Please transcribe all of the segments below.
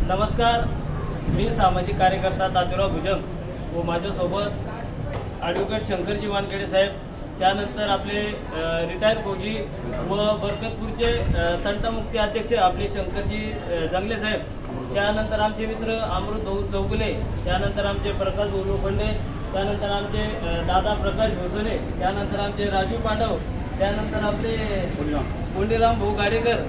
नमस्कार, मी सामाजिक कार्यकर्ता तात्याराव भुजंग व माझ्यासोबत ॲडव्होकेट शंकरजी वानखेडे साहेब, त्यानंतर आपले रिटायर फौजी व बरकतपूरचे तंटमुक्ती अध्यक्ष आपले शंकरजी जंगले साहेब, त्यानंतर आमचे मित्र अमृत भाऊ चौगुले, त्यानंतर आमचे प्रकाश भाऊ लोखंडे, त्यानंतर आमचे दादा प्रकाश भोसले, त्यानंतर आमचे राजू पांडव, त्यानंतर आपले कोंडीराम भाऊ गाडेकर,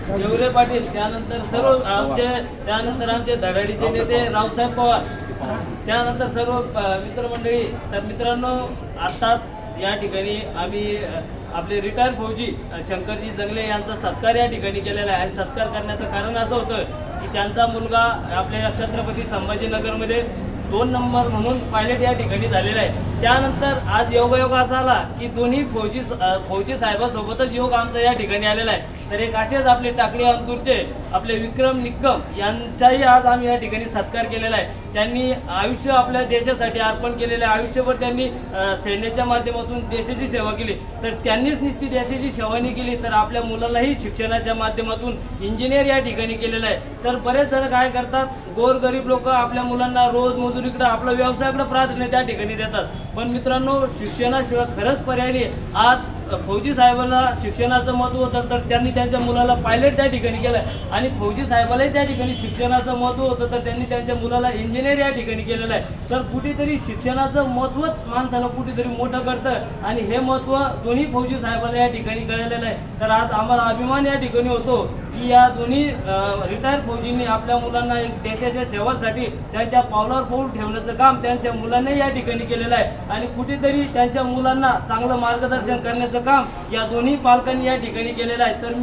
येवले पाटील, त्यानंतर सर्व आमचे धडाडीचे नेते रावसाहेब पवार, त्यानंतर सर्व मित्रमंडळी. तर मित्रांनो, आत्ताच या ठिकाणी आम्ही आपले रिटायर फौजी शंकरजी जंगले यांचा सत्कार या ठिकाणी केलेला आहे. आणि सत्कार करण्याचं कारण असं होतं की त्यांचा मुलगा आपल्या छत्रपती संभाजीनगरमध्ये 2 नंबर म्हणून पायलट या ठिकाणी झालेला आहे. त्यानंतर आज योगायोग असा आला की दोन्ही फौजी साहेबांसोबतच योग आमचा या ठिकाणी आलेला आहे. तर एक असेच आपले टाकळी अंतूरचे आपले विक्रम निक्कम यांचाही आज आम्ही या ठिकाणी सत्कार केलेला आहे. त्यांनी आयुष्य आपल्या देशासाठी अर्पण केलेलं आहे. आयुष्यभर त्यांनी सैन्याच्या माध्यमातून देशाची सेवा केली. तर त्यांनीच नुसती देशाची सेवा नाही केली, तर आपल्या मुलांनाही शिक्षणाच्या माध्यमातून इंजिनियर या ठिकाणी केलेलं आहे. तर बरेच जण काय करतात, गोरगरीब लोक आपल्या मुलांना रोज मजुरीकडे आपला व्यवसायाकडे प्राधान्य त्या ठिकाणी देतात. पण मित्रांनो, शिक्षणाशिवाय खरंच पर्याय नाही. आज फौजी साहेबांना शिक्षणाचं महत्त्व होतं, तर त्यांनी त्यांच्या मुलाला पायलट त्या ठिकाणी केलं. आणि फौजी साहेबालाही त्या ठिकाणी शिक्षणाचं महत्त्व होतं, तर त्यांनी त्यांच्या मुलाला इंजिनियर या ठिकाणी केलेलं आहे. तर कुठेतरी शिक्षणाचं महत्त्वच माणसाला कुठेतरी मोठं करतं, आणि हे महत्त्व दोन्ही फौजी साहेबांना या ठिकाणी कळलेलं आहे. तर आज आम्हाला अभिमान या ठिकाणी होतो की या दोन्ही रिटायर फौजींनी आपल्या मुलांना एक देशाच्या सेवासाठी त्यांच्या पावलावर पाऊल ठेवण्याचं काम त्यांच्या मुलांनी या ठिकाणी केलेलं आहे. आणि कुठेतरी त्यांच्या मुलांना चांगलं मार्गदर्शन करण्याचं काम या दोन्ही पालकांनी या ठिकाणी केलेलं आहे. तर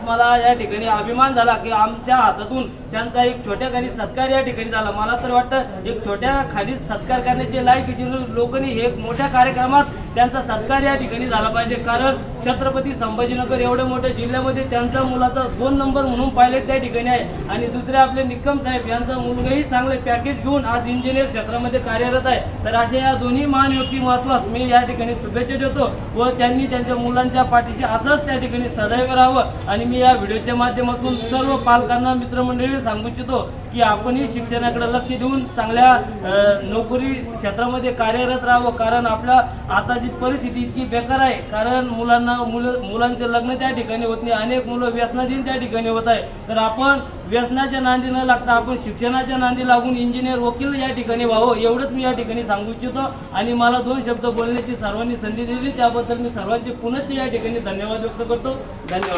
मला या ठिकाणी अभिमान झाला की आमच्या हातातून त्यांचा एक छोट्या खाली सत्कार या ठिकाणी झाला. मला तर वाटतं एक छोट्या खाली सत्कार करण्याचे लायकीचे लोकांनी हे मोठ्या कार्यक्रमात त्यांचा सत्कार या ठिकाणी झाला पाहिजे. कारण छत्रपती संभाजीनगर एवढ्या मोठ्या जिल्ह्यामध्ये त्यांचा मुलाचा 2 नंबर म्हणून पायलट त्या ठिकाणी आहे. आणि दुसरे आपले निक्कम साहेब यांचा मुलगाही चांगले पॅकेज घेऊन आज इंजिनियर क्षेत्रामध्ये कार्यरत आहे. तर अशा या दोन्ही महान व्यक्तिमत्वास मी या ठिकाणी शुभेच्छा देतो व त्यांनी त्यांच्या मुलांच्या पाठीशी असंच त्या ठिकाणी सदैव राहावं. आणि मी या व्हिडिओच्या माध्यमातून सर्व पालकांना मित्रमंडळी सांगू इच्छितो की आपणही शिक्षणाकडे लक्ष देऊन चांगल्या नोकरी क्षेत्रामध्ये कार्यरत राहावं. कारण आपल्या आताची परिस्थिती इतकी बेकार आहे, कारण मुलांचे लग्न त्या ठिकाणी होत नाही, अनेक मुलं व्यसनाधीन त्या ठिकाणी होत आहे. तर आपण व्यसनाच्या नांदी न लागता आपण शिक्षणाच्या नांदी लागून इंजिनियर वकील या ठिकाणी व्हावं, एवढंच मी या ठिकाणी सांगू इच्छितो. आणि मला 2 शब्द बोलण्याची सर्वांनी संधी दिली त्याबद्दल मी सर्वांचे पुनश्च या ठिकाणी धन्यवाद व्यक्त करतो. धन्यवाद.